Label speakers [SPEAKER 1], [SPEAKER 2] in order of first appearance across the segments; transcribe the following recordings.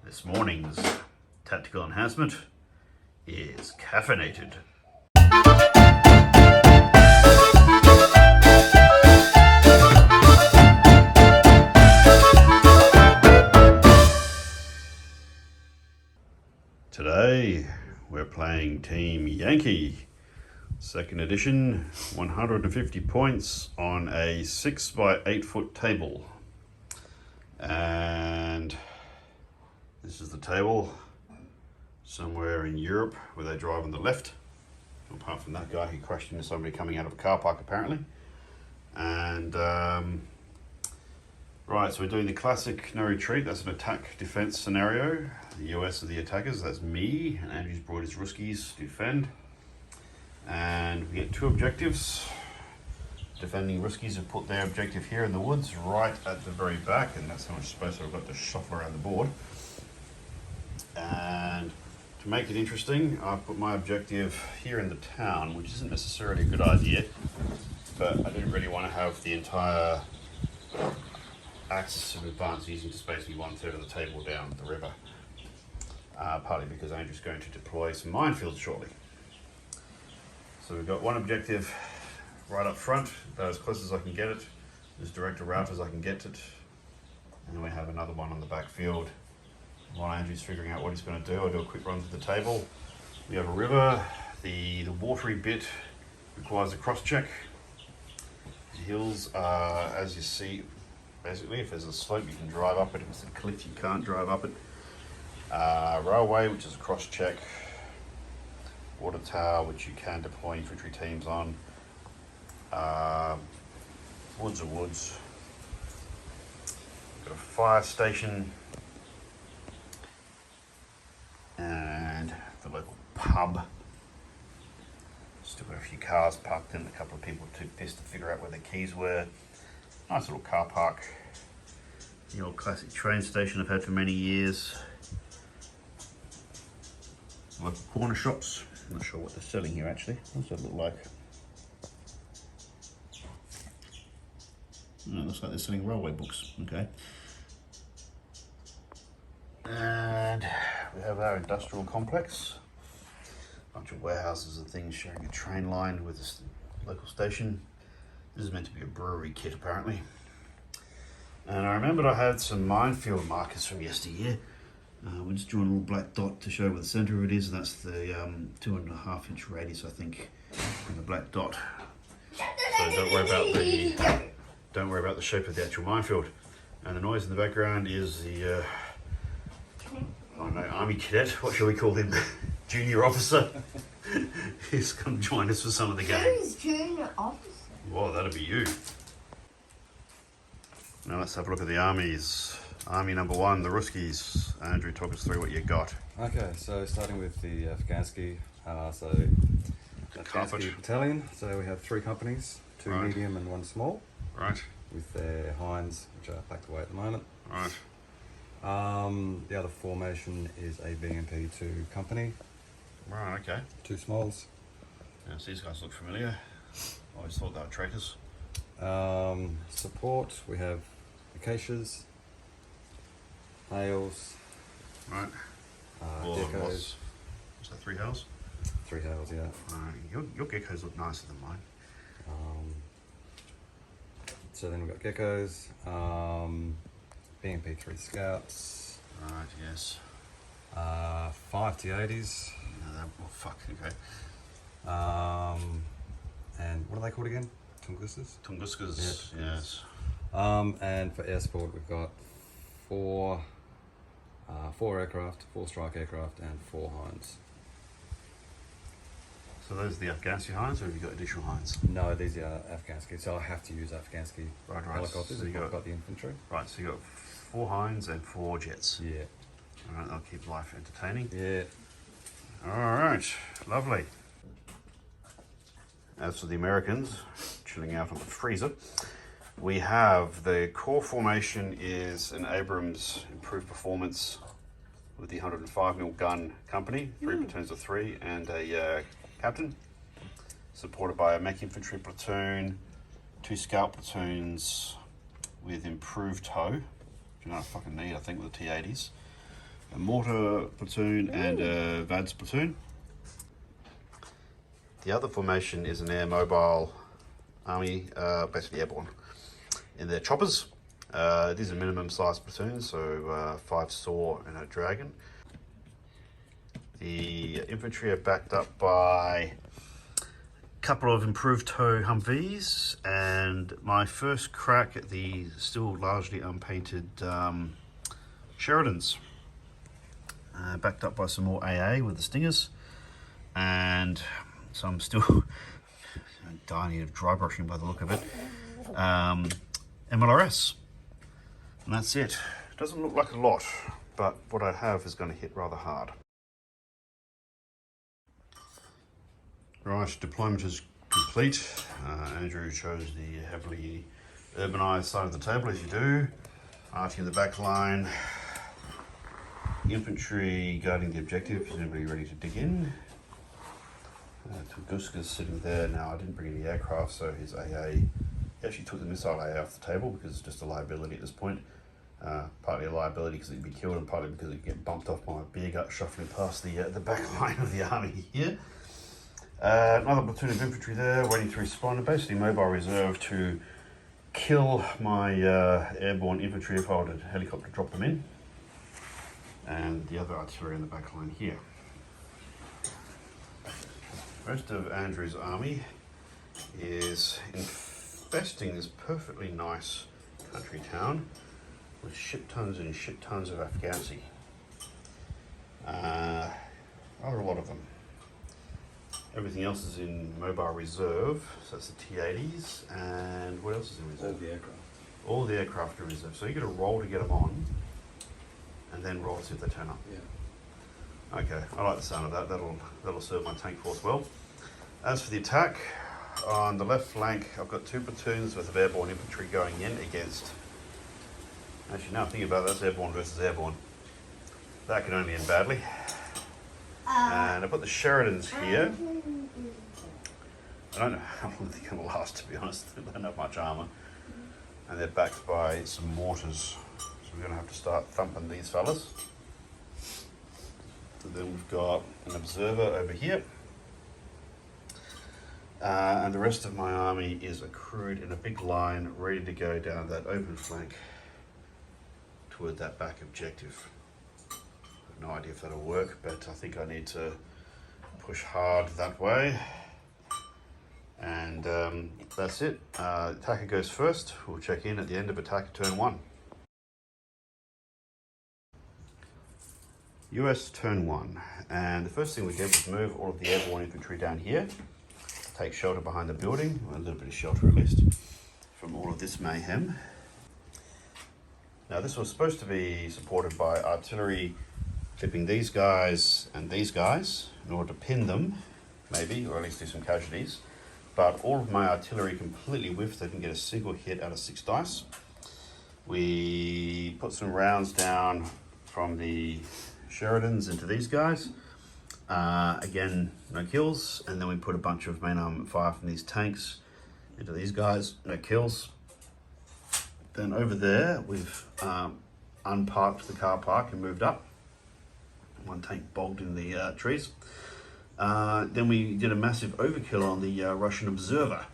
[SPEAKER 1] This morning's tactical enhancement is caffeinated. Today we're playing Team Yankee, second edition, 150 points on a 6 by 8 foot table. And this is the table somewhere in Europe where they drive on the left, apart from that guy who crashed into somebody coming out of a car park apparently. And right, so we're doing the classic no retreat. That's an attack defense scenario. The US are the attackers, that's me, and Andrew's brought his Ruskies to defend. And we get two objectives. Defending Ruskies have put their objective here in the woods, right at the very back, and that's how much space I've got to shuffle around the board. And to make it interesting, I've put my objective here in the town, which isn't necessarily a good idea, but I didn't really want to have the entire axis of advance using to space me 1/3 of the table down the river. Partly because Andrew's going to deploy some minefields shortly. So we've got one objective right up front, about as close as I can get it, as direct a route as I can get it. And then we have another one on the backfield. While Andrew's figuring out what he's going to do, I'll do a quick run through the table. We have a river. The watery bit requires a cross check. The hills are, as you see, basically if there's a slope you can drive up it, if it's a cliff you can't drive up it. Railway, which is a cross check. Water tower, which you can deploy infantry teams on. Woods are woods. Got a fire station and the local pub. Still got a few cars parked in, a couple of people too pissed to figure out where their keys were. Nice little car park. The old classic train station I've had for many years. Local corner shops. I'm not sure what they're selling here actually. What does that look like? Oh, it looks like they're selling railway books. Okay. And we have our industrial complex. A bunch of warehouses and things sharing a train line with this local station. This is meant to be a brewery kit apparently. And I remembered I had some minefield markers from yesteryear. We're just drawing a little black dot to show where the centre of it is. That's the 2.5 inch radius, I think, and the black dot. So don't worry about the shape of the actual minefield. And the noise in the background is the I don't know, army cadet. What shall we call him? Junior officer. He's come join us for some of the game.
[SPEAKER 2] Who's junior officer?
[SPEAKER 1] Well, that'll be you. Now let's have a look at the armies. Army number 1, the Ruskies. Andrew, talk us through what you got.
[SPEAKER 3] Okay, so starting with the Afghansi, Afghansi battalion. So we have 3 companies, 2
[SPEAKER 1] right.
[SPEAKER 3] medium and 1 small.
[SPEAKER 1] Right.
[SPEAKER 3] With their hinds, which are packed away at the moment.
[SPEAKER 1] Right.
[SPEAKER 3] The other formation is a BMP 2 company.
[SPEAKER 1] Right, okay.
[SPEAKER 3] 2 smalls.
[SPEAKER 1] Yes, these guys look familiar. I always thought they were traitors.
[SPEAKER 3] Support, we have acacias, hails,
[SPEAKER 1] right.
[SPEAKER 3] geckos.
[SPEAKER 1] What's that, 3 hails?
[SPEAKER 3] 3 hails, yeah.
[SPEAKER 1] Your geckos look nicer than mine.
[SPEAKER 3] So then we've got geckos, BMP 3 scouts.
[SPEAKER 1] Right, yes.
[SPEAKER 3] 5 T80s.
[SPEAKER 1] No, well, fuck, okay.
[SPEAKER 3] And what are they called again? Tunguskas?
[SPEAKER 1] Tunguskas,
[SPEAKER 3] yeah,
[SPEAKER 1] yes.
[SPEAKER 3] And for air support, we've got 4 aircraft, 4 strike aircraft, and 4 hinds.
[SPEAKER 1] So those are the Afghansi hinds, or have you got additional hinds?
[SPEAKER 3] No, these are Afghansi, so I have to use Afghansi helicopters.
[SPEAKER 1] So
[SPEAKER 3] I've got the infantry.
[SPEAKER 1] Right, so you got 4 hinds and 4 jets.
[SPEAKER 3] Yeah.
[SPEAKER 1] All right, that'll keep life entertaining.
[SPEAKER 3] Yeah.
[SPEAKER 1] All right, lovely. As for the Americans, chilling out on the freezer, we have the core formation is an Abrams improved performance with the 105mm gun company, 3 platoons of 3, and a captain, supported by a mech infantry platoon, 2 scout platoons with improved tow, which you don't fucking need, I think, with the T80s. a mortar platoon and a VADS platoon. The other formation is an air mobile army, basically airborne, in their choppers. These are minimum size platoons, so 5 saw and a dragon. The infantry are backed up by a couple of improved tow Humvees and my first crack at the still largely unpainted Sheridans. Backed up by some more AA with the Stingers and some still dying of dry brushing by the look of it. MLRS. And that's it. Doesn't look like a lot, but what I have is going to hit rather hard. Right, deployment is complete. Andrew chose the heavily urbanised side of the table, as you do. Arty in the back line. Infantry guarding the objective, presumably ready to dig in. Tunguska's sitting there. Now, I didn't bring any aircraft, so his AA, he actually took the missile AA off the table because it's just a liability at this point. Partly a liability because he'd be killed, and partly because he'd get bumped off by my beer gut shuffling past the back line of the army here. Another platoon of infantry there waiting to respond, and basically mobile reserve to kill my airborne infantry if I would helicopter drop them in. And the other artillery in the back line here. Most of Andrew's army is infesting this perfectly nice country town with shit tons and shit tons of Afghansi. Rather a lot of them. Everything else is in mobile reserve, so that's the T-80s, and what else is in reserve?
[SPEAKER 3] All the aircraft.
[SPEAKER 1] All the aircraft are in reserve, so you get a roll to get them on, and then roll to see if they turn up.
[SPEAKER 3] Yeah.
[SPEAKER 1] Okay, I like the sound of that. That'll serve my tank force well. As for the attack, on the left flank, I've got 2 platoons worth of airborne infantry going in against. Actually, now thinking about that, that's airborne versus airborne. That can only end badly. And I put the Sheridans here. I don't know how long they're going to last, to be honest. They don't have much armour. And they're backed by some mortars. So we're going to have to start thumping these fellas. And then we've got an observer over here. And the rest of my army is accrued in a big line, ready to go down that open flank toward that back objective. No idea if that'll work, but I think I need to push hard that way. And that's it. Attacker goes first. We'll check in at the end of attack turn 1. US turn 1. And the first thing we did was move all of the airborne infantry down here. Take shelter behind the building, or a little bit of shelter at least, from all of this mayhem. Now this was supposed to be supported by artillery clipping these guys and these guys in order to pin them, maybe, or at least do some casualties. But all of my artillery completely whiffed. They didn't get a single hit out of 6 dice. We put some rounds down from the Sheridans into these guys. Again, no kills. And then we put a bunch of main armament fire from these tanks into these guys, no kills. Then over there, we've unparked the car park and moved up. One tank bogged in the trees. Then we did a massive overkill on the Russian observer,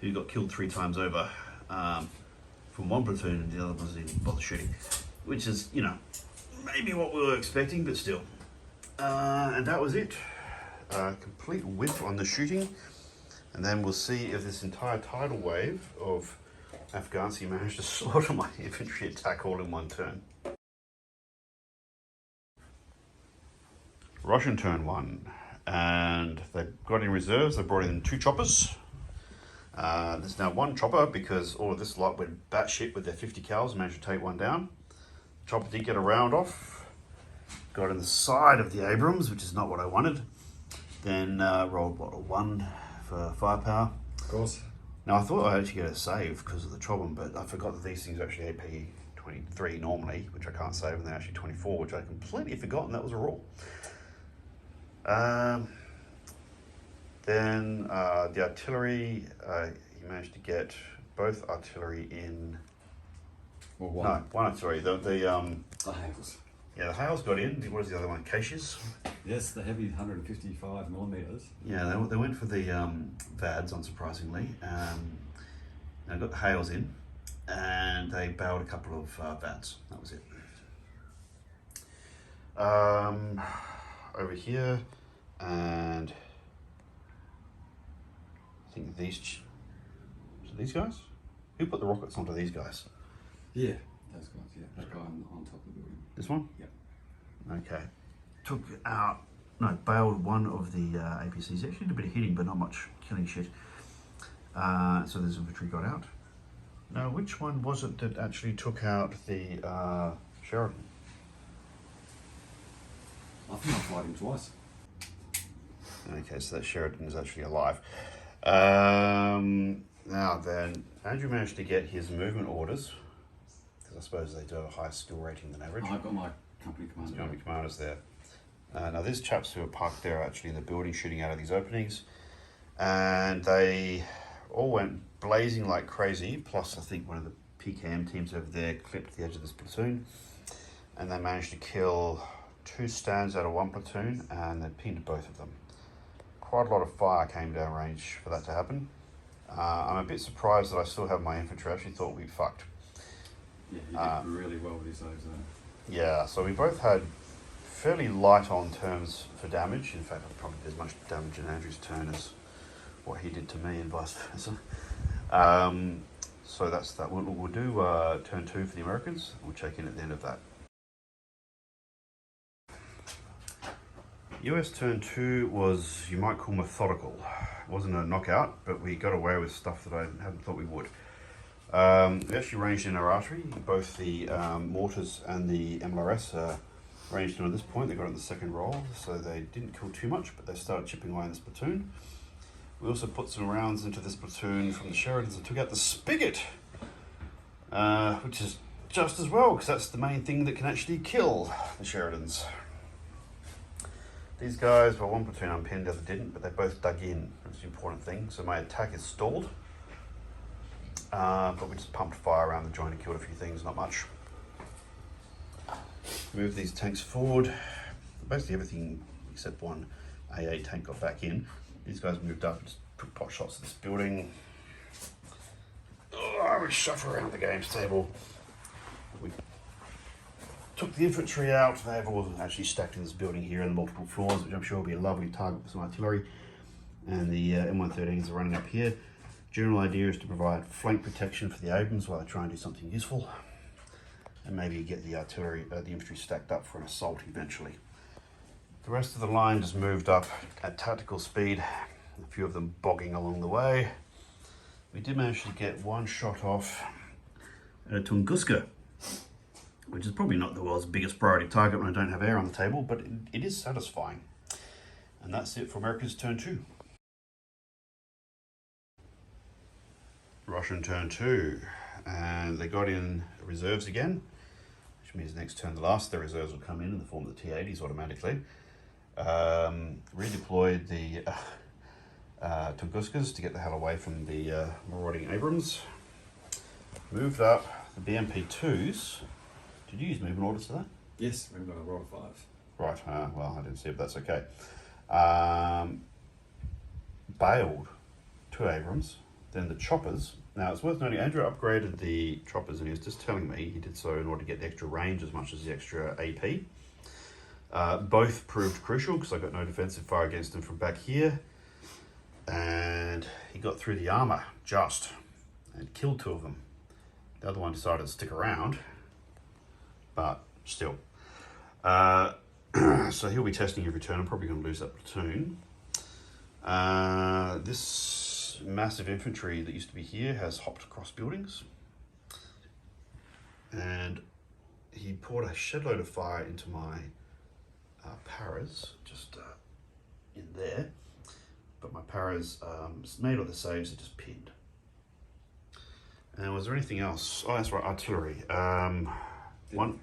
[SPEAKER 1] who got killed 3 times over from one platoon, and the other ones didn't bother shooting, which is, you know, maybe what we were expecting, but still. And that was it. Complete whiff on the shooting, and then we'll see if this entire tidal wave of Afghansi managed to slaughter my infantry attack all in one turn. Russian turn 1, and they've got in reserves. They brought in 2 choppers. There's now 1 chopper because all of this lot went batshit with their 50 cals and managed to take one down. The chopper did get a round off, got in the side of the Abrams, which is not what I wanted. Then rolled what, a 1 for firepower.
[SPEAKER 3] Of course.
[SPEAKER 1] Now I thought I'd actually get a save because of the Chobham, but I forgot that these things are actually AP 23 normally, which I can't save, and they're actually 24, which I completely forgotten that was a rule. Then the artillery, he managed to get both artillery in.
[SPEAKER 3] Well, one.
[SPEAKER 1] No, one artillery. The
[SPEAKER 3] Handles.
[SPEAKER 1] Yeah, the Hales got in. What is the other one? Acacias?
[SPEAKER 3] Yes, the heavy 155 millimeters.
[SPEAKER 1] Yeah, they went for the VADs, unsurprisingly. They got the Hales in, and they bailed a couple of VADs. That was it. Over here, and I think these guys? Who put the rockets onto these guys?
[SPEAKER 3] Yeah, those guys, yeah. That guy on top of the building.
[SPEAKER 1] This one?
[SPEAKER 3] Yep.
[SPEAKER 1] Okay. Bailed one of the APCs. Actually did a bit of hitting, but not much killing shit. So this infantry got out. Now, which one was it that actually took out the Sheridan?
[SPEAKER 3] I think I fired him twice.
[SPEAKER 1] Okay, so that Sheridan is actually alive. Now then, Andrew managed to get his movement orders, because I suppose they do have a higher skill rating than average.
[SPEAKER 3] I've got my company commander.
[SPEAKER 1] Company commanders there. Now these chaps who are parked there are actually in the building shooting out of these openings, and they all went blazing like crazy, plus I think one of the PKM teams over there clipped the edge of this platoon, and they managed to kill 2 stands out of 1 platoon, and they pinned both of them. Quite a lot of fire came down range for that to happen. I'm a bit surprised that I still have my infantry. I actually thought we'd fucked.
[SPEAKER 3] Yeah, he did really well with his saves there.
[SPEAKER 1] Yeah, so we both had fairly light on terms for damage. In fact, I probably did as much damage in Andrew's turn as what he did to me, and vice versa. So that's that. We'll do turn 2 for the Americans. We'll check in at the end of that. US turn 2 was, you might call, methodical. It wasn't a knockout, but we got away with stuff that I hadn't thought we would. We actually ranged in our artery. Both the mortars and the MLRS ranged in at this point. They got it in the second roll, so they didn't kill too much, but they started chipping away in this platoon. We also put some rounds into this platoon from the Sheridans and took out the Spigot, which is just as well, because that's the main thing that can actually kill the Sheridans. These guys, well, one platoon unpinned, the other didn't, but they both dug in. That's the important thing. So my attack is stalled, but we just pumped fire around the joint and killed a few things, not much. Move these tanks forward. Basically everything except one A8 tank got back in. These guys moved up and just took pot shots at this building. Oh, we shuffle around the games table. We took the infantry out. They've all actually stacked in this building here in the multiple floors, which I'm sure will be a lovely target for some artillery. And the M113s are running up here. General idea is to provide flank protection for the Abrams while they try and do something useful. And maybe get the artillery, the infantry stacked up for an assault eventually. The rest of the line just moved up at tactical speed, a few of them bogging along the way. We did manage to get one shot off at a Tunguska, which is probably not the world's biggest priority target when I don't have air on the table, but it is satisfying. And that's it for America's turn 2. Russian turn 2, and they got in reserves again, which means next turn the last of the reserves will come in the form of the T-80s automatically. Redeployed the Tunguskas to get the hell away from the marauding Abrams. Moved up the BMP-2s. Did you use movement orders for that?
[SPEAKER 3] Yes, we've got a roll of 5.
[SPEAKER 1] Right, well, I didn't see if that's okay. Bailed 2 Abrams, then the choppers. Now, it's worth noting, Andrew upgraded the choppers, and he was just telling me he did so in order to get the extra range as much as the extra AP. Both proved crucial, because I got no defensive fire against him from back here. And he got through the armour, just, and killed 2 of them. The other one decided to stick around, but still. So he'll be testing every turn. I'm probably going to lose that platoon. This massive infantry that used to be here has hopped across buildings. And he poured a shed load of fire into my paras, just in there. But my paras made all the saves, it just pinned. And was there anything else? Oh, that's right, artillery. One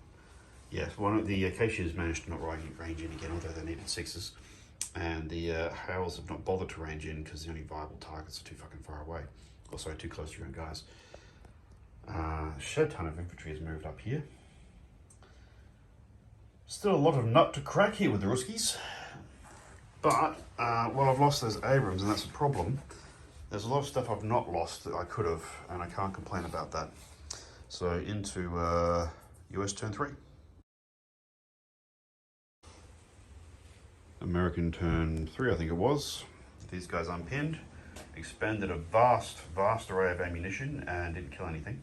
[SPEAKER 1] of the Acacias managed to not range in again, although they needed 6s. And the Hales have not bothered to range in because the only viable targets are too fucking far away. Also, too close to your own guys. Shed ton of infantry has moved up here. Still a lot of nut to crack here with the Ruskies. But, well, I've lost those Abrams, and that's a problem. There's a lot of stuff I've not lost that I could have, and I can't complain about that. So, into US turn 3. American turn 3, I think it was. These guys unpinned, expended a vast array of ammunition, and didn't kill anything.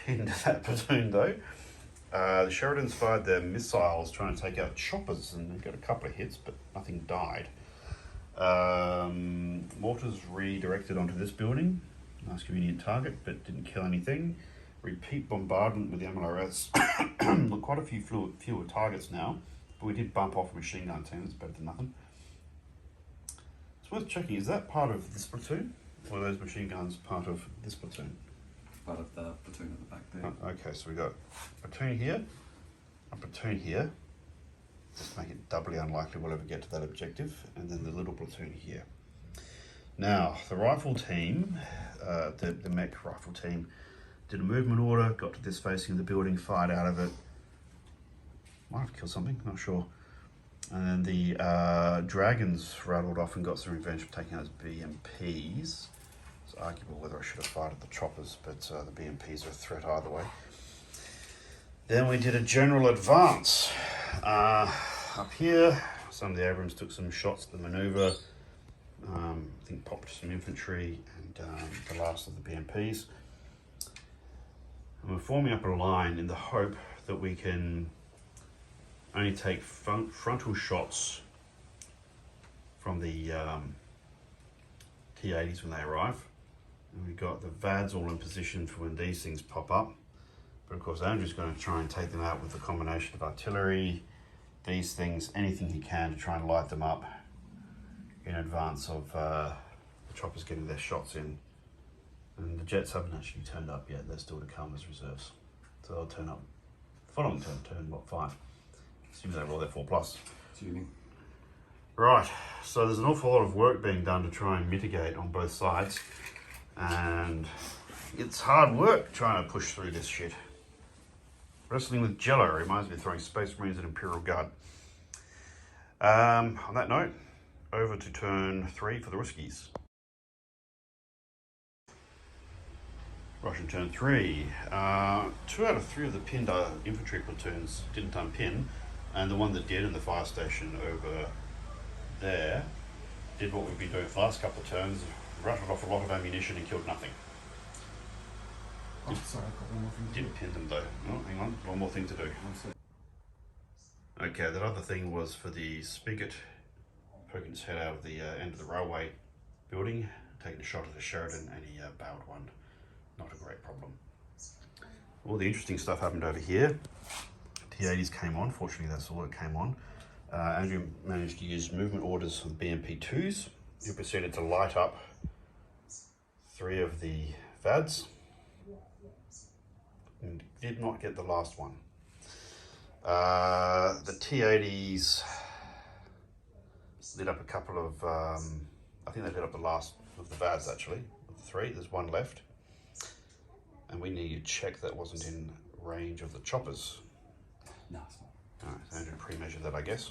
[SPEAKER 1] Pinned that platoon, though. The Sheridans fired their missiles trying to take out choppers, and they got a couple of hits, but nothing died. Mortars redirected onto this building. Nice convenient target, but didn't kill anything. Repeat bombardment with the MLRS. Look, quite a few fewer targets now, but we did bump off a machine gun team. It's better than nothing. It's worth checking, is that part of this platoon? Or are those machine guns part of this platoon?
[SPEAKER 3] Part of the platoon at the back there.
[SPEAKER 1] Oh, okay, so we got a platoon here, a platoon here. Just make it doubly unlikely we'll ever get to that objective, and then the little platoon here. Now, the rifle team, the mech rifle team, did a movement order, got to this facing the building, fired out of it. Might have killed something, not sure. And then the dragons rattled off and got some revenge for taking out his BMPs. It's arguable whether I should have fired at the choppers, but the BMPs are a threat either way. Then we did a general advance. Up here, some of the Abrams took some shots at the maneuver. I think popped some infantry and the last of the BMPs. And we're forming up a line in the hope that we can only take frontal shots from the T-80s when they arrive. And we've got the VADs all in position for when these things pop up. But of course Andrew's going to try and take them out with a combination of artillery, these things, anything he can to try and light them up in advance of the choppers getting their shots in. And the jets haven't actually turned up yet, they're still to come as reserves. So they'll turn up following turn what, 5? Assuming they roll their 4+.
[SPEAKER 3] Assuming.
[SPEAKER 1] Right, so there's an awful lot of work being done to try and mitigate on both sides. And it's hard work trying to push through this shit. Wrestling with Jello reminds me of throwing Space Marines at Imperial Guard. On that note, over to turn 3 for the Ruskies. Russian turn 3. 2 out of 3 of the pinned infantry platoons didn't unpin, and the one that did in the fire station over there did what we've been doing for the last couple of turns, rattled off a lot of ammunition and killed nothing.
[SPEAKER 2] Oh, sorry, I've got one more thing to
[SPEAKER 1] Didn't pin them though. Oh, hang on, one more thing to do. Okay, that other thing was for the Spigot poking his head out of the end of the railway building, taking a shot at the Sheridan, and he bowed one. Not a great problem. All the interesting stuff happened over here. T-80s came on, fortunately that's all that came on. Andrew managed to use movement orders for the BMP-2s. He proceeded to light up 3 of the VADs. And did not get the last one. The T-80s lit up a couple of, I think they lit up the last of the VADs actually, of the 3, there's 1 left. And we need to check that wasn't in range of the choppers.
[SPEAKER 3] No, it's not.
[SPEAKER 1] Alright, so Andrew pre-measured that I guess.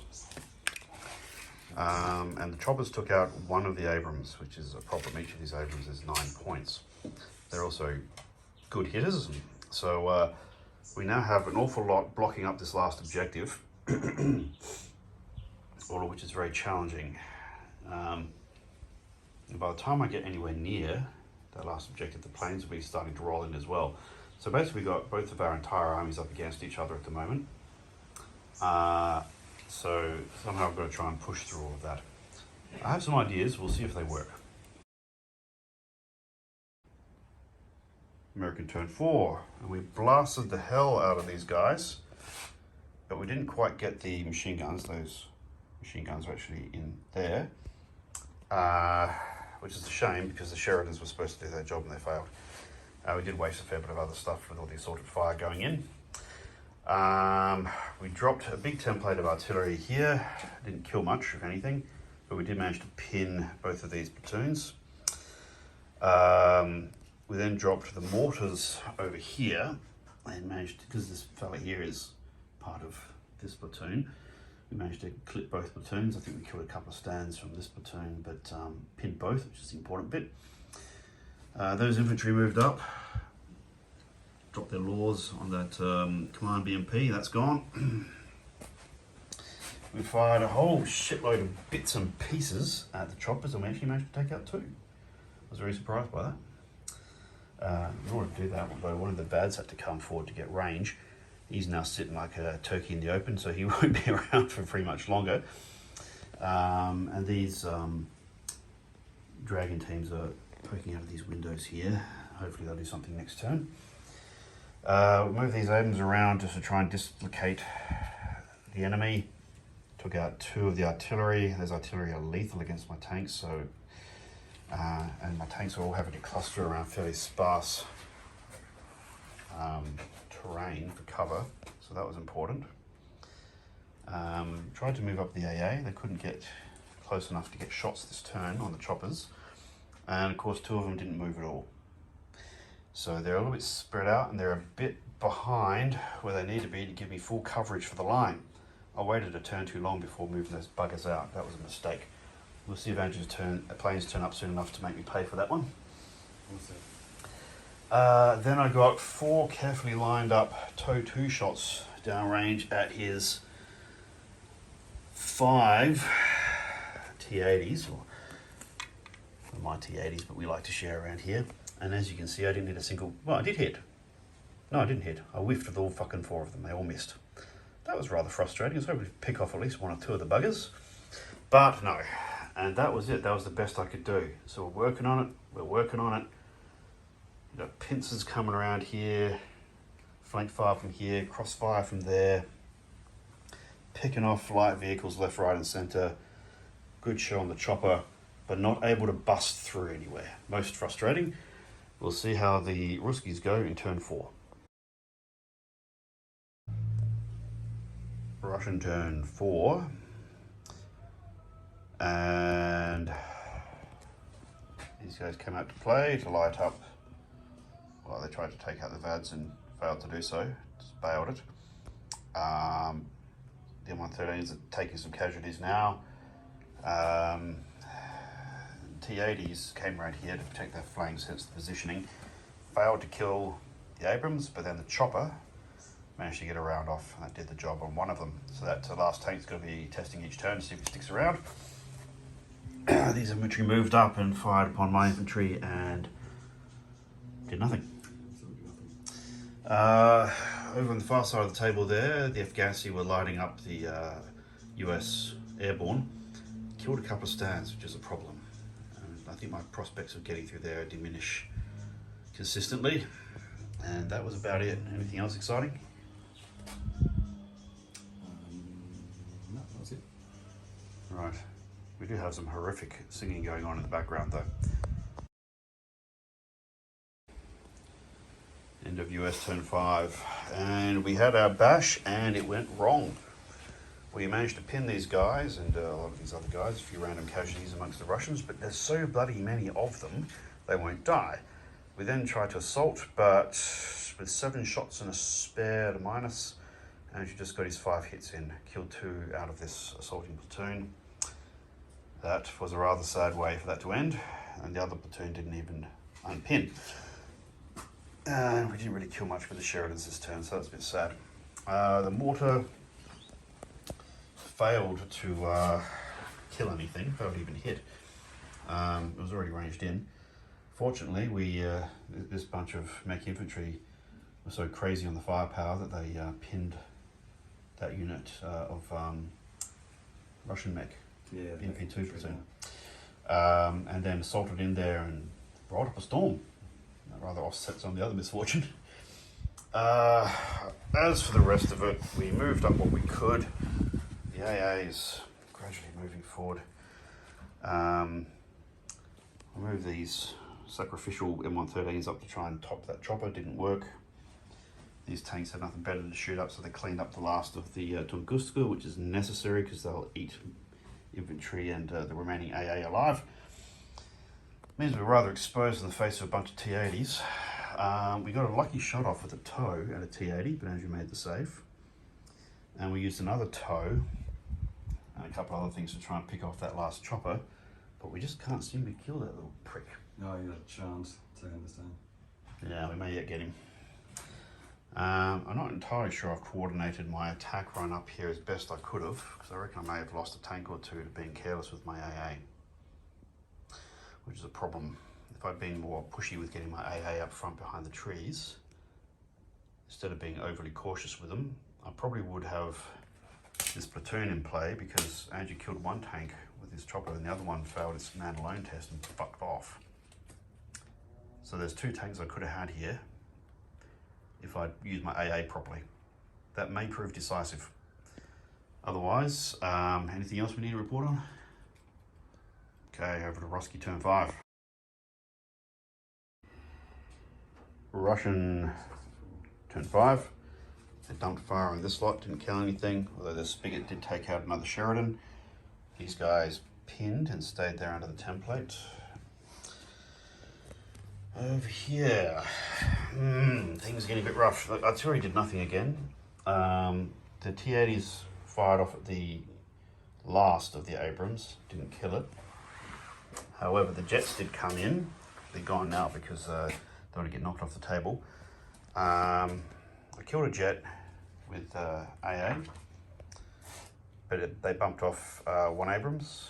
[SPEAKER 1] And the choppers took out 1 of the Abrams, which is a problem. Each of these Abrams is 9 points. They're also good hitters. So we now have an awful lot blocking up this last objective, all of which is very challenging. And by the time I get anywhere near that last objective, the planes will be starting to roll in as well. So basically we've got both of our entire armies up against each other at the moment. So somehow I've got to try and push through all of that. I have some ideas, we'll see if they work. American turn 4, and we blasted the hell out of these guys, but we didn't quite get the machine guns. Those machine guns are actually in there, which is a shame because the Sheridans were supposed to do their job and they failed. We did waste a fair bit of other stuff with all the assaulted fire going in. We dropped a big template of artillery here. Didn't kill much, if anything, but we did manage to pin both of these platoons. We then dropped the mortars over here and managed to, because this fella here is part of this platoon. We managed to clip both platoons. I think we killed a couple of stands from this platoon, but pinned both, which is the important bit. Those infantry moved up, dropped their laws on that command BMP, that's gone. We fired a whole shitload of bits and pieces at the choppers, and we actually managed to take out 2. I was very surprised by that. In order to do that, although one of the Vads had to come forward to get range, he's now sitting like a turkey in the open, so he won't be around for very much longer. And these dragon teams are poking out of these windows here. Hopefully they'll do something next turn. We'll move these Abrams around just to try and dislocate the enemy. Took out 2 of the artillery. Those artillery are lethal against my tanks, so and my tanks are all having to cluster around fairly sparse terrain for cover, so that was important. Tried to move up the AA. They couldn't get close enough to get shots this turn on the choppers, and of course 2 of them didn't move at all. So they're a little bit spread out, and they're a bit behind where they need to be to give me full coverage for the line. I waited a turn too long before moving those buggers out. That was a mistake. We'll see if Andrew's planes turn up soon enough to make me pay for that one. Then I got 4 carefully lined up TOW 2 shots downrange at his 5 T80s, or my T80s, but we like to share around here. And as you can see, I didn't hit a single. Well, I did hit. No, I didn't hit. I whiffed with all fucking 4 of them. They all missed. That was rather frustrating. I was hoping to pick off at least 1 or 2 of the buggers, but no. And that was it. That was the best I could do. So we're working on it. We're working on it. You know, pincers coming around here, flank fire from here, crossfire from there, picking off light vehicles left, right, and centre. Good shot on the chopper, but not able to bust through anywhere. Most frustrating. We'll see how the Ruskies go in turn 4. Russian turn 4, and these guys came out to play to light up. Well, they tried to take out the Vads and failed to do so, just bailed it. The M113s are taking some casualties now. T80s came around here to protect their flanks, hence the positioning. Failed to kill the Abrams, but then the chopper managed to get a round off, and that did the job on one of them. So that last tank's going to be testing each turn to see if it sticks around. These infantry moved up and fired upon my infantry and did nothing. Over on the far side of the table there, the Afghansi were lighting up the US Airborne. Killed a couple of stands, which is a problem. And I think my prospects of getting through there diminish consistently. And that was about it. Anything else exciting?
[SPEAKER 3] No, that was it.
[SPEAKER 1] Right. We do have some horrific singing going on in the background though. End of US turn 5. And we had our bash and it went wrong. We managed to pin these guys and a lot of these other guys, a few random casualties amongst the Russians, but there's so bloody many of them, they won't die. We then tried to assault, but with 7 shots and a spare to minus, and he just got his 5 hits in, killed 2 out of this assaulting platoon. That was a rather sad way for that to end, and the other platoon didn't even unpin. And we didn't really kill much with the Sheridans this turn, so that's a bit sad. The mortar failed to kill anything, failed to even hit. It was already ranged in. Fortunately, this bunch of mech infantry were so crazy on the firepower that they pinned that unit of Russian mech, BMP2 platoon, and then assaulted in there and brought up a storm. That rather offset some of the other misfortune. As for the rest of it, we moved up what we could. The AA is gradually moving forward. I'll move these sacrificial M113s up to try and top that chopper. Didn't work. These tanks had nothing better to shoot up, so they cleaned up the last of the Tunguska, which is necessary because they'll eat infantry and the remaining AA alive. Means we're rather exposed in the face of a bunch of T80s. We got a lucky shot off with a TOW and a T80, but Andrew made the save. And we used another tow and a couple other things to try and pick off that last chopper, but we just can't seem to kill that little prick.
[SPEAKER 3] No, you got a chance to understand.
[SPEAKER 1] Yeah, we may yet get him. I'm not entirely sure I've coordinated my attack run up here as best I could have, because I reckon I may have lost a tank or two to being careless with my AA, which is a problem. If I'd been more pushy with getting my AA up front behind the trees, instead of being overly cautious with them, I probably would have this platoon in play, because Andrew killed one tank with his chopper and the other one failed its man alone test and fucked off. So there's two tanks I could have had here if I'd used my AA properly. That may prove decisive. Otherwise, anything else we need to report on? Okay, over to Roski turn 5. Russian turn 5. They dumped fire on this lot, didn't kill anything, although the spigot did take out another Sheridan. These guys pinned and stayed there under the template. Over here, things are getting a bit rough. Look, artillery did nothing again. The T-80s fired off at the last of the Abrams, didn't kill it. However, the jets did come in. They're gone now because they want to get knocked off the table. I killed a jet with AA, but they bumped off one Abrams,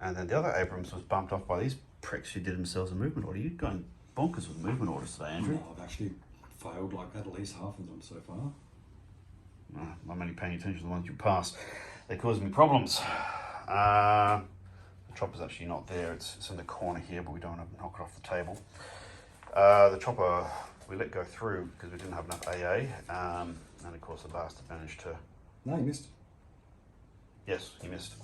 [SPEAKER 1] and then the other Abrams was bumped off by these pricks who did themselves a movement order. You're going bonkers with movement orders today, Andrew.
[SPEAKER 3] No, I've actually failed like at least half of them so far.
[SPEAKER 1] I'm only paying attention to the ones you pass. They're causing me problems. The chopper's actually not there. It's in the corner here, but we don't want to knock it off the table. The chopper we let go through because we didn't have enough AA, and of course the bastard managed to...
[SPEAKER 3] No, you missed.
[SPEAKER 1] Yes, he missed.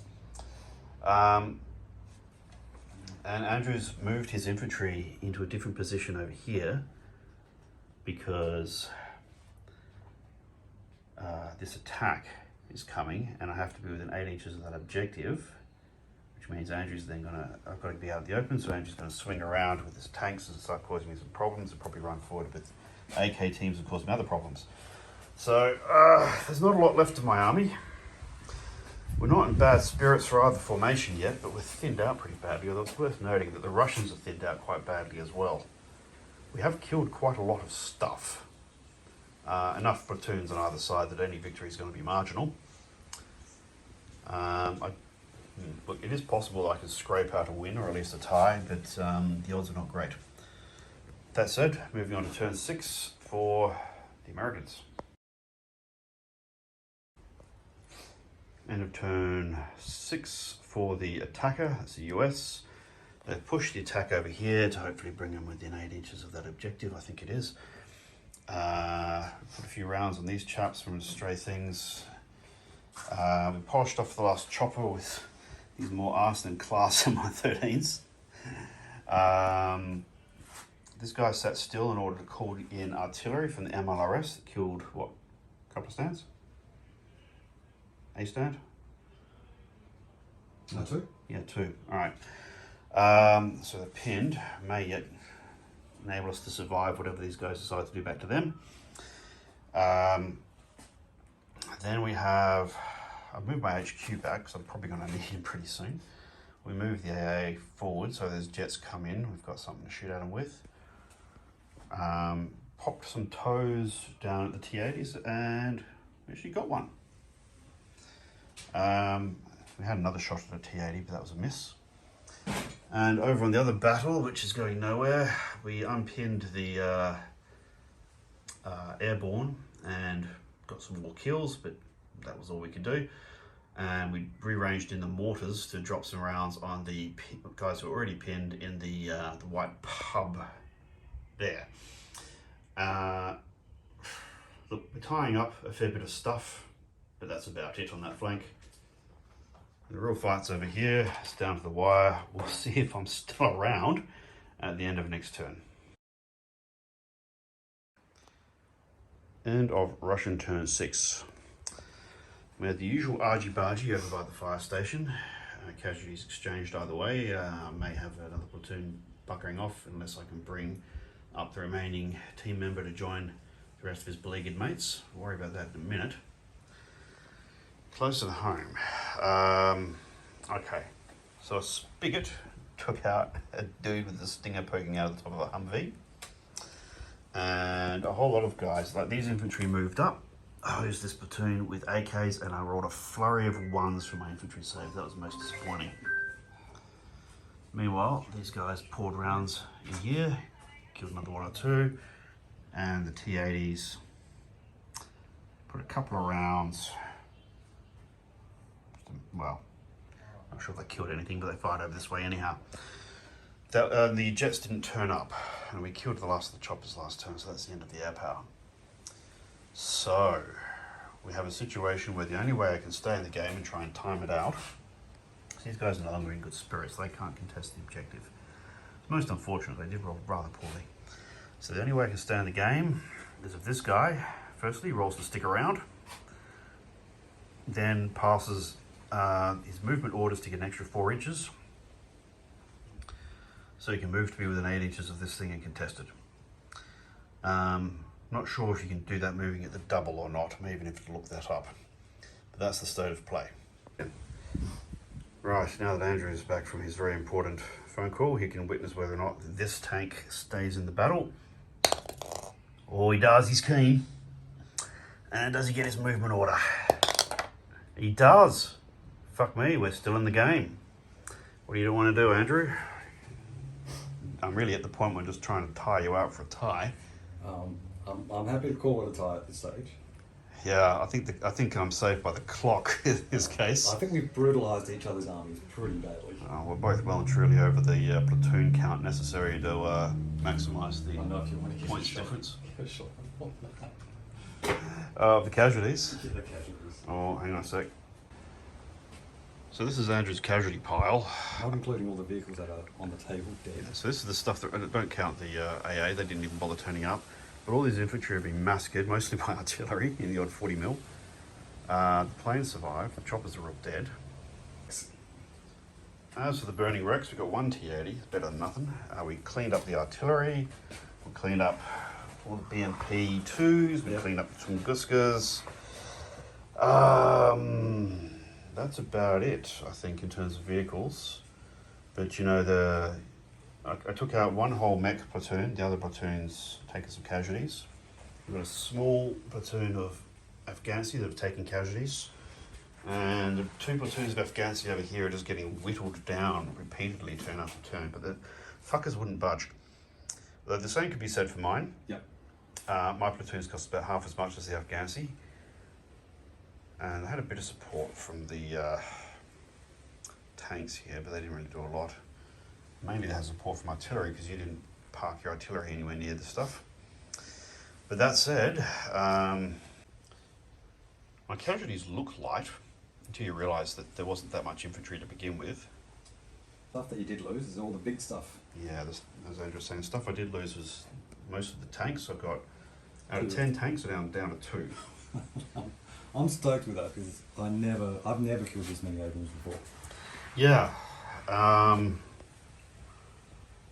[SPEAKER 1] And Andrew's moved his infantry into a different position over here because this attack is coming and I have to be within 8 inches of that objective, which means Andrew's then I've got to be out of the open, so Andrew's going to swing around with his tanks and start causing me some problems and probably run forward with AK teams and cause me other problems. So there's not a lot left of my army. We're not in bad spirits for either formation yet, but we're thinned out pretty badly, although it's worth noting that the Russians are thinned out quite badly as well. We have killed quite a lot of stuff. Enough platoons on either side that any victory is going to be marginal. Look, it is possible I could scrape out a win or at least a tie, but the odds are not great. That said, moving on to turn 6 for the Americans. End of turn 6 for the attacker, that's the US. They've pushed the attack over here to hopefully bring them within 8 inches of that objective, I think it is. Put a few rounds on these chaps from stray things. We polished off the last chopper with these more arse than class Mi-13s. This guy sat still in order to call in artillery from the MLRS that killed, what, a couple of stands? A stand?
[SPEAKER 3] No, 2?
[SPEAKER 1] Yeah, 2. Alright. So they're pinned. May yet enable us to survive whatever these guys decide to do back to them. Then we have... I've moved my HQ back because I'm probably going to need him pretty soon. We move the AA forward so there's jets come in. We've got something to shoot at them with. Popped some toes down at the T-80s and we actually got one. We had another shot at a T-80, but that was a miss. And over on the other battle, which is going nowhere, we unpinned the airborne and got some more kills, but that was all we could do. And we rearranged in the mortars to drop some rounds on the guys who were already pinned in the white pub there. Look, we're tying up a fair bit of stuff, but that's about it on that flank. The real fight's over here. It's down to the wire. We'll see if I'm still around at the end of next turn. End of Russian turn 6. We had the usual argy-bargy over by the fire station. Casualties exchanged either way. I may have another platoon buckering off unless I can bring up the remaining team member to join the rest of his beleaguered mates. We'll worry about that in a minute. closer to home. Okay, so a spigot took out a dude with a stinger poking out of the top of a Humvee. And a whole lot of guys, like these infantry moved up. Oh, there's this platoon with AKs, and I rolled a flurry of ones for my infantry save. That was most disappointing. Meanwhile, these guys poured rounds in here, killed another one or two, and the T-80s put a couple of rounds. Well, I'm not sure if they killed anything, but they fired over this way anyhow. The jets didn't turn up, and we killed the last of the choppers last turn, so that's the end of the air power. So, we have a situation where the only way I can stay in the game and try and time it out, these guys are no longer in good spirits, they can't contest the objective. It's most unfortunate, they did roll rather poorly. So the only way I can stay in the game is if this guy, firstly, rolls to stick around, then passes his movement orders to get an extra 4 inches, so you can move to be within 8 inches of this thing and contest it. Not sure if you can do that moving at the double or not, maybe even if you look that up. But that's the state of play. Right, now that Andrew is back from his very important phone call, he can witness whether or not this tank stays in the battle. Oh, he does, he's keen. And does he get his movement order? He does. Fuck me, we're still in the game. What do you want to do, Andrew? I'm really at the point where I'm just trying to tie you out for a tie.
[SPEAKER 3] I'm happy to call it a tie at this stage.
[SPEAKER 1] Yeah, I think I'm safe by the clock in this case.
[SPEAKER 3] I think we've brutalised each other's armies pretty badly.
[SPEAKER 1] We're both well and truly over the platoon count necessary to maximise the
[SPEAKER 3] I don't know if you want to give
[SPEAKER 1] points
[SPEAKER 3] it a shot.
[SPEAKER 1] difference.
[SPEAKER 3] Give it a shot.
[SPEAKER 1] Of the casualties.
[SPEAKER 3] Yeah, the casualties.
[SPEAKER 1] Oh, hang on a sec. So this is Andrew's casualty pile.
[SPEAKER 3] Not including all the vehicles that are on the table dead.
[SPEAKER 1] So this is the stuff that, don't count the AA, they didn't even bother turning up. But all these infantry have been massacred, mostly by artillery in the odd 40 mil. The planes survived, the choppers are all dead. As for the burning wrecks, we've got 1 T-80, it's better than nothing. We cleaned up the artillery, we cleaned up all the BMP-2s, we cleaned up the Tunguskas. That's about it, I think, in terms of vehicles. But you know, I took out 1 whole mech platoon, the other platoons taking some casualties. We've got a small platoon of Afghansi that have taken casualties. And the 2 platoons of Afghansi over here are just getting whittled down repeatedly, turn after turn, but the fuckers wouldn't budge. Though the same could be said for mine.
[SPEAKER 3] Yep.
[SPEAKER 1] My platoons cost about half as much as the Afghansi. And they had a bit of support from the tanks here, but they didn't really do a lot. Mainly they had support from artillery because you didn't park your artillery anywhere near the stuff. But that said, my casualties look light until you realise that there wasn't that much infantry to begin with.
[SPEAKER 3] Stuff that you did lose is all the big stuff.
[SPEAKER 1] Yeah, as Andrew was saying, stuff I did lose was most of the tanks. I've got, out of 10 tanks, I'm down to 2.
[SPEAKER 3] I'm stoked with that because I've never killed this many Abrams before.
[SPEAKER 1] Yeah.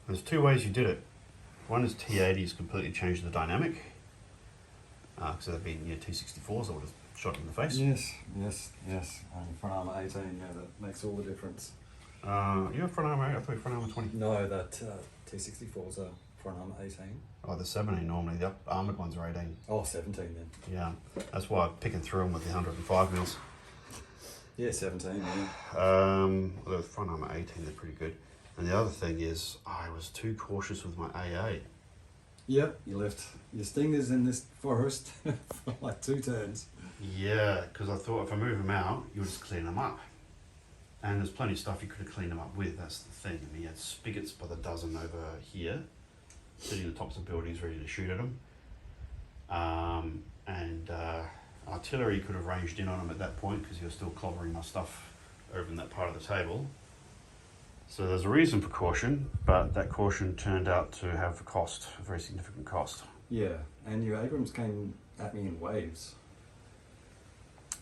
[SPEAKER 1] There's 2 ways you did it. One is T-80s completely changed the dynamic. Because they've been T-64s, I would have shot in the face.
[SPEAKER 3] Yes. And front armour 18, that makes all the difference.
[SPEAKER 1] You have front armour, I thought front armour 20.
[SPEAKER 3] No, that T-64s are front armour 18.
[SPEAKER 1] Oh, they're 17 normally, the armoured ones are 18.
[SPEAKER 3] Oh, 17 then.
[SPEAKER 1] Yeah, that's why I'm picking through them with the 105 mils.
[SPEAKER 3] Yeah, 17, yeah.
[SPEAKER 1] Although with front armour 18, they're pretty good. And the other thing is, I was too cautious with my AA.
[SPEAKER 3] Yep, you left your stingers in this forest for like 2 turns.
[SPEAKER 1] Yeah, because I thought if I move them out, you'll just clean them up. And there's plenty of stuff you could have cleaned them up with, that's the thing. I mean, you had spigots by the dozen over here, sitting on the tops of buildings ready to shoot at them. Artillery could have ranged in on them at that point because you're still clobbering my stuff over in that part of the table. So there's a reason for caution, but that caution turned out to have a cost, a very significant cost.
[SPEAKER 3] Yeah, and your Abrams came at me in waves.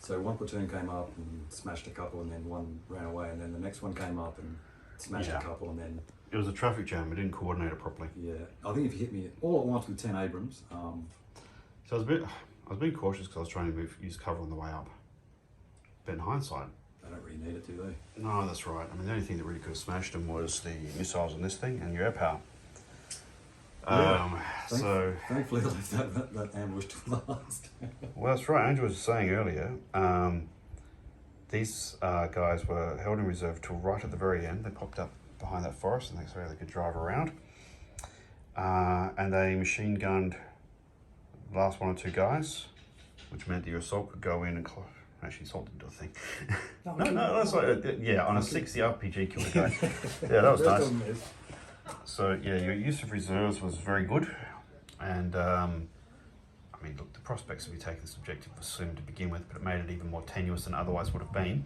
[SPEAKER 3] So 1 platoon came up and smashed a couple, and then 1 ran away, and then the next one came up and smashed a couple, and then...
[SPEAKER 1] It was a traffic jam, it didn't coordinate it properly.
[SPEAKER 3] Yeah, I think if you hit me all at once with 10 Abrams...
[SPEAKER 1] So I was being cautious because I was trying to use cover on the way up. But in hindsight,
[SPEAKER 3] They don't really need it, do they?
[SPEAKER 1] no, that's right. I mean, the only thing that really could have smashed them was the missiles on this thing and your air power.
[SPEAKER 3] Yeah.
[SPEAKER 1] So,
[SPEAKER 3] Thankfully, they left that ambush to last.
[SPEAKER 1] well, that's right. Andrew was saying earlier, these guys were held in reserve till right at the very end. They popped up behind that forest and so they could drive around. And they machine gunned the last one or two guys, which meant that your assault could go in and actually assault didn't do a thing. No, that's like, yeah, on a 60 RPG killed a guy. Yeah, that was nice. So yeah, your use of reserves was very good, and I mean, look, the prospects of you taking this objective were slim to begin with, but it made it even more tenuous than it otherwise would have been.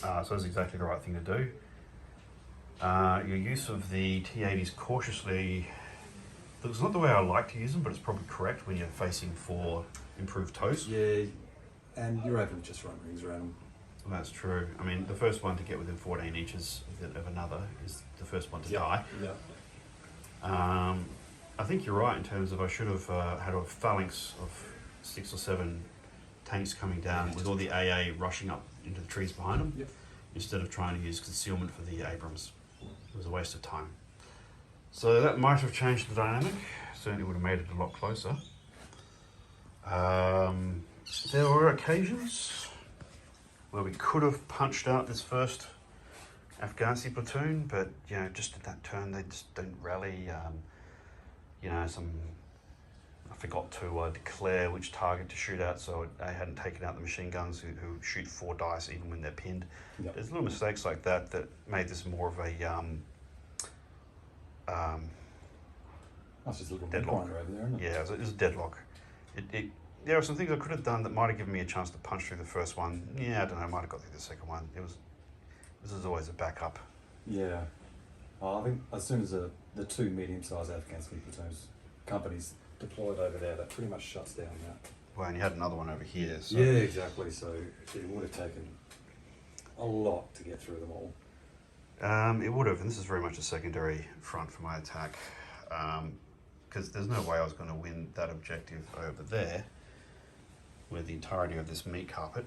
[SPEAKER 1] So that's exactly the right thing to do. Your use of the T-80s cautiously, it's not the way I like to use them, but it's probably correct when you're facing for improved toes.
[SPEAKER 3] Yeah, and you're able to just run rings around them.
[SPEAKER 1] That's true. I mean, the first one to get within 14 inches of another is the first one to die.
[SPEAKER 3] Yeah.
[SPEAKER 1] I think you're right in terms of I should have had a phalanx of 6 or 7 tanks coming down with all the AA rushing up into the trees behind them, instead of trying to use concealment for the Abrams. It was a waste of time. So that might have changed the dynamic. Certainly would have made it a lot closer. There were occasions where we could have punched out this first Afghansi platoon, but you know, just at that turn they just don't rally. You know, I forgot to declare which target to shoot at, so I hadn't taken out the machine guns who shoot 4 dice even when they're pinned.
[SPEAKER 3] Yep.
[SPEAKER 1] There's little mistakes like that that made this more of a
[SPEAKER 3] That's just a little
[SPEAKER 1] deadlock.
[SPEAKER 3] over there, isn't it?
[SPEAKER 1] Yeah, it was a deadlock. There were some things I could have done that might have given me a chance to punch through the first one. Yeah, I don't know, I might have got through the second one. This is always a backup.
[SPEAKER 3] Yeah. I think as soon as the 2 medium-sized Afghansi platoons companies deployed over there, that pretty much shuts down that.
[SPEAKER 1] Well, and you had another one over here. So.
[SPEAKER 3] Yeah, exactly. So it would have taken a lot to get through them all.
[SPEAKER 1] It would have, and this is very much a secondary front for my attack, because there's no way I was going to win that objective over there with the entirety of this meat carpet.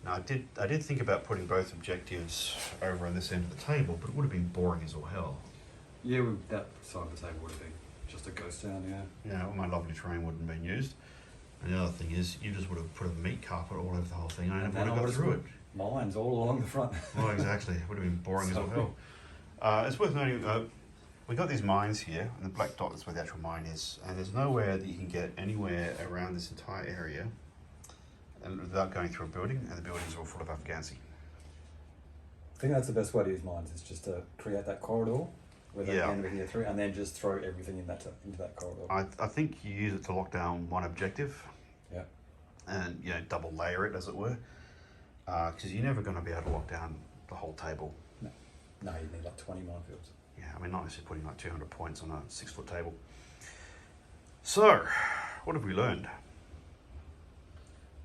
[SPEAKER 1] Now I did think about putting both objectives over on this end of the table, but it would have been boring as all hell.
[SPEAKER 3] Yeah, that side of the table would have been just a ghost town, yeah.
[SPEAKER 1] Yeah, all my lovely terrain wouldn't have been used. And the other thing is, you just would have put a meat carpet all over the whole thing, and I never would have got through it.
[SPEAKER 3] Mines all along the front.
[SPEAKER 1] Well, exactly. It would have been boring as all hell. It's worth noting, we got these mines here, and the black dot is where the actual mine is, and there's nowhere that you can get anywhere around this entire area without going through a building, and the buildings are all full of Afghansi.
[SPEAKER 3] I think that's the best way to use mines, is just to create that corridor where they
[SPEAKER 1] Yeah.
[SPEAKER 3] can get through, and then just throw everything into that corridor.
[SPEAKER 1] I think you use it to lock down one objective,
[SPEAKER 3] Yeah.
[SPEAKER 1] and you know, double layer it as it were, because you're never going to be able to lock down the whole table.
[SPEAKER 3] No, you need like 20 minefields.
[SPEAKER 1] Yeah, I mean, not necessarily putting like 200 points on a 6-foot table. So, what have we learned?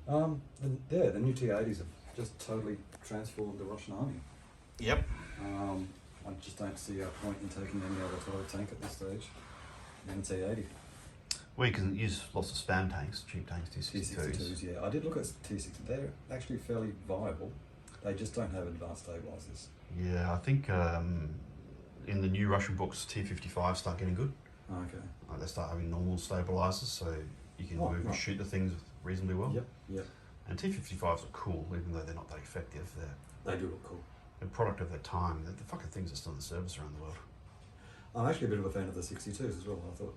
[SPEAKER 3] The new T-80s have just totally transformed the Russian army.
[SPEAKER 1] Yep.
[SPEAKER 3] I just don't see a point in taking any other type of tank at this stage than a T-80.
[SPEAKER 1] Well, you can use lots of spam tanks, cheap tanks, T-62s.
[SPEAKER 3] T-62s, yeah. I did look at T-60. They're actually fairly viable. They just don't have advanced stabilizers.
[SPEAKER 1] Yeah, I think in the new Russian books, T-55s start getting good.
[SPEAKER 3] Okay.
[SPEAKER 1] They start having normal stabilizers, so you can move and shoot the things reasonably well.
[SPEAKER 3] Yep.
[SPEAKER 1] And T-55s are cool, even though they're not that effective.
[SPEAKER 3] They do look cool.
[SPEAKER 1] They're a product of their time. The fucking things are still in service around the world.
[SPEAKER 3] I'm actually a bit of a fan of the 62s as well. I thought,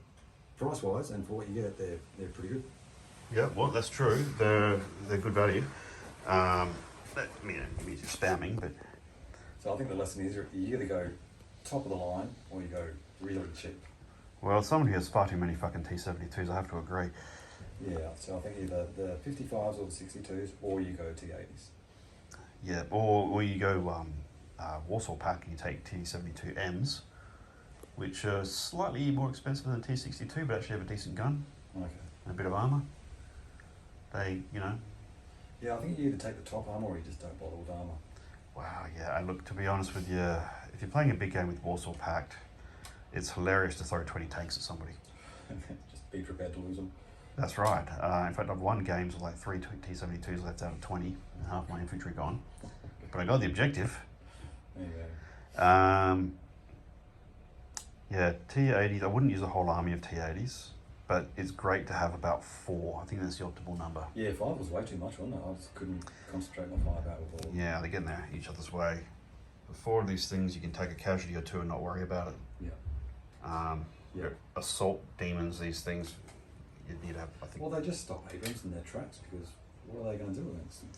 [SPEAKER 3] price-wise and for what you get, they're pretty good.
[SPEAKER 1] Yeah, well, that's true. They're good value. I mean, it means you're spamming, but...
[SPEAKER 3] So I think the lesson is you either go top of the line or you go really cheap.
[SPEAKER 1] Well, as someone who has far too many fucking T-72s, I have to agree.
[SPEAKER 3] Yeah, so I think either the 55s or the 62s, or you go T-80s.
[SPEAKER 1] Yeah, or you go Warsaw Pack and you take T-72Ms, which are slightly more expensive than T-62, but actually have a decent gun
[SPEAKER 3] Okay.
[SPEAKER 1] and a bit of armour. They, you know...
[SPEAKER 3] Yeah, I think you either take the top armour or you just don't bother with armour.
[SPEAKER 1] Wow, yeah, and look, to be honest with you, if you're playing a big game with Warsaw Pact, it's hilarious to throw 20 tanks at somebody.
[SPEAKER 3] Just be prepared to lose them.
[SPEAKER 1] That's right. In fact, I've won games with like 3 T-72s left out of 20 and half my infantry gone. But I got the objective.
[SPEAKER 3] There you
[SPEAKER 1] Yeah, T-80s, I wouldn't use a whole army of T-80s, but it's great to have about 4. I think that's the optimal number.
[SPEAKER 3] go. Yeah, 5 was way too much, wasn't it? I just couldn't concentrate my 5 out with all.
[SPEAKER 1] Yeah, they're getting there each other's way. With 4 of these things, you can take a casualty or 2 and not worry about it.
[SPEAKER 3] Yeah. Yeah.
[SPEAKER 1] Assault demons, these things, you need to have, I think.
[SPEAKER 3] Well, they just stop Abrams in their tracks because what are they going to do against them?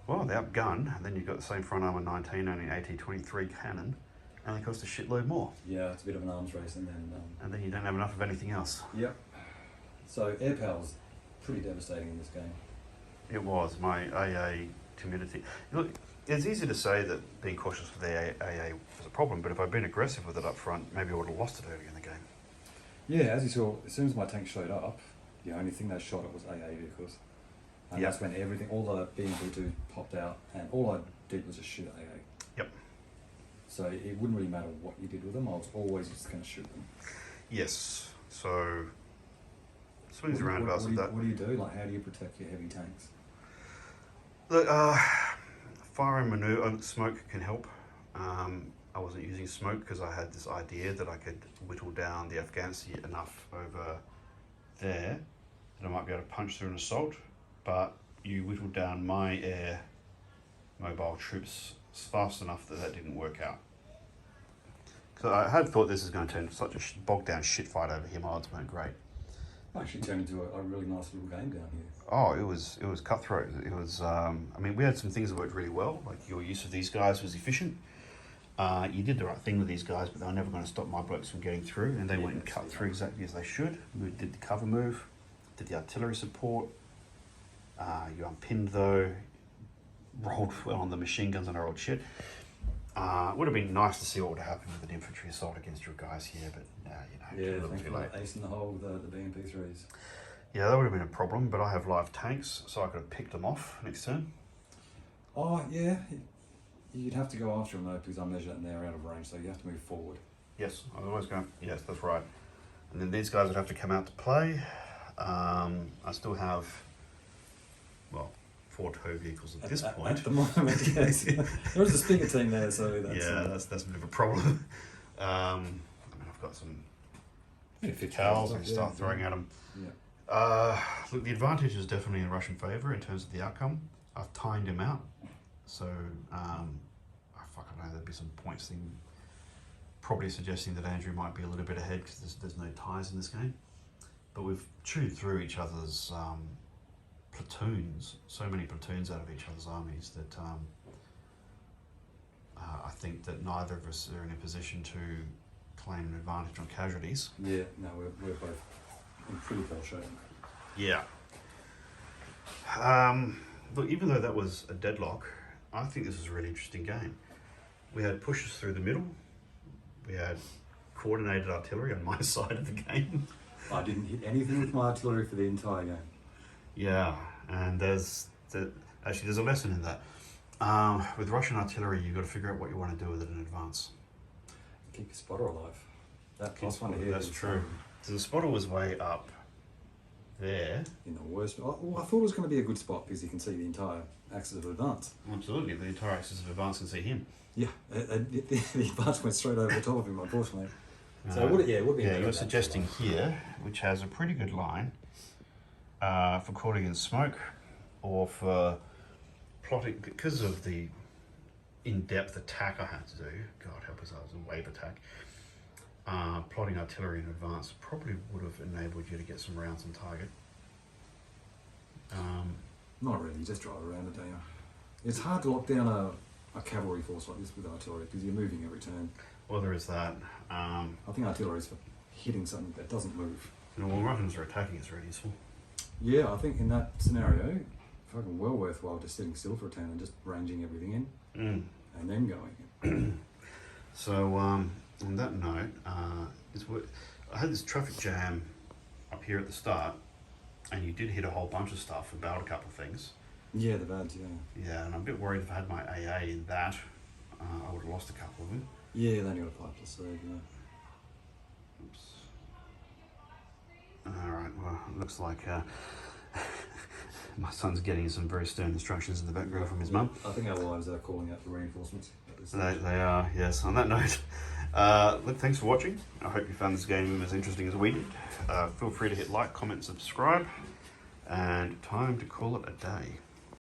[SPEAKER 1] Well, they outgun, and then you've got the same front armor 19, only AT-23 cannon, and they cost a shitload more.
[SPEAKER 3] Yeah, it's a bit of an arms race, and then.
[SPEAKER 1] And then you don't have enough of anything else.
[SPEAKER 3] Yep. So air power was pretty devastating in this game.
[SPEAKER 1] It was. My AA timidity. Look, it's easy to say that being cautious with the AA was a problem, but if I'd been aggressive with it up front, maybe I would have lost it early in the game.
[SPEAKER 3] Yeah, as you saw, as soon as my tank showed up, the only thing they shot at was AA vehicles. And
[SPEAKER 1] Yep.
[SPEAKER 3] that's when everything, all the BMP2 popped out, and all I did was just shoot at AA.
[SPEAKER 1] Yep.
[SPEAKER 3] So it wouldn't really matter what you did with them, I was always just going to shoot them.
[SPEAKER 1] Yes. So swings
[SPEAKER 3] What-
[SPEAKER 1] around
[SPEAKER 3] what,
[SPEAKER 1] us
[SPEAKER 3] what,
[SPEAKER 1] with
[SPEAKER 3] do you,
[SPEAKER 1] that.
[SPEAKER 3] what do you do? Like, how do you protect your heavy tanks?
[SPEAKER 1] Look, fire and maneuver, smoke can help. I wasn't using smoke because I had this idea that I could whittle down the Afghansi enough over there that I might be able to punch through an assault, but you whittled down my air mobile troops fast enough that that didn't work out. So I had thought this is going to turn such a bogged down shit fight over here. My odds weren't great.
[SPEAKER 3] Actually turned into a really nice little game down here.
[SPEAKER 1] Oh, it was cutthroat. It was. I mean, we had some things that worked really well. Like your use of these guys was efficient. You did the right thing with these guys, but they were never going to stop my blokes from getting through, and they went and cut through exactly as they should. We did the cover move, did the artillery support. You unpinned though, rolled well on the machine guns and our old shit. It would have been nice to see what would have happened with an infantry assault against your guys here, but
[SPEAKER 3] Yeah,
[SPEAKER 1] a little
[SPEAKER 3] thanks
[SPEAKER 1] too
[SPEAKER 3] for
[SPEAKER 1] late.
[SPEAKER 3] ace in the hole with the BMP3s.
[SPEAKER 1] Yeah, that would have been a problem, but I have live tanks, so I could have picked them off next turn.
[SPEAKER 3] Oh, yeah. You'd have to go after them though, because I measure and they're out of range, so you have to move forward.
[SPEAKER 1] Yes, I was always going, yes, that's right. And then these guys would have to come out to play. I still have, well, 4 tow vehicles at this point.
[SPEAKER 3] At the moment, yes. There is a speaker team there, so that's...
[SPEAKER 1] Yeah, that's a bit of a problem. I mean, I've got some
[SPEAKER 3] Yeah,
[SPEAKER 1] 50 cows and
[SPEAKER 3] yeah,
[SPEAKER 1] start
[SPEAKER 3] yeah.
[SPEAKER 1] throwing at them.
[SPEAKER 3] Yeah.
[SPEAKER 1] Look, the advantage is definitely in Russian favour in terms of the outcome. I've timed him out, so I fucking know there'd be some points thing, probably suggesting that Andrew might be a little bit ahead because there's no ties in this game. But we've chewed through each other's platoons, so many platoons out of each other's armies that I think that neither of us are in a position to claim an advantage on casualties.
[SPEAKER 3] Yeah, no, we're both in pretty poor shape.
[SPEAKER 1] Yeah. Look, even though that was a deadlock, I think this was a really interesting game. We had pushes through the middle. We had coordinated artillery on my side of the game.
[SPEAKER 3] I didn't hit anything with my artillery for the entire game.
[SPEAKER 1] Yeah, and there's a lesson in that. With Russian artillery, you've got to figure out what you want to do with it in advance.
[SPEAKER 3] Keep your spotter alive. That plus one here.
[SPEAKER 1] That's
[SPEAKER 3] is,
[SPEAKER 1] true. So the spotter was way up there.
[SPEAKER 3] In the worst... I thought it was going to be a good spot because you can see the entire axis of advance.
[SPEAKER 1] Absolutely, the entire axis of advance can see him.
[SPEAKER 3] Yeah, the advance went straight over the top of him, unfortunately. So it would be.
[SPEAKER 1] Yeah,
[SPEAKER 3] better
[SPEAKER 1] you're
[SPEAKER 3] at that
[SPEAKER 1] suggesting
[SPEAKER 3] spot.
[SPEAKER 1] here, which has a pretty good line for caught against smoke, or for plotting because of the in-depth attack I had to do. God help us, that was a wave attack. Plotting artillery in advance probably would have enabled you to get some rounds on target.
[SPEAKER 3] Not really, you just drive around it, don't you? It's hard to lock down a cavalry force like this with artillery because you're moving every turn.
[SPEAKER 1] Well, there is that.
[SPEAKER 3] I think artillery is for hitting something that doesn't move.
[SPEAKER 1] When Russians are attacking, it's very useful.
[SPEAKER 3] Yeah, I think in that scenario, fucking well worthwhile just sitting still for a turn and just ranging everything in and then going.
[SPEAKER 1] So, on that note, I had this traffic jam up here at the start, and you did hit a whole bunch of stuff and bailed a couple of things.
[SPEAKER 3] Yeah, the VADs, yeah.
[SPEAKER 1] Yeah, and I'm a bit worried if I had my AA in that, I would have lost a couple of them.
[SPEAKER 3] Yeah, they only got a 5+3, yeah.
[SPEAKER 1] Oops. Alright, well, it looks like my son's getting some very stern instructions in the background from his mum.
[SPEAKER 3] I think our wives are calling out for reinforcements. At this
[SPEAKER 1] They,
[SPEAKER 3] stage.
[SPEAKER 1] they are, yes. On that note, look, thanks for watching. I hope you found this game as interesting as we did. Feel free to hit like, comment, subscribe, and time to call it a day.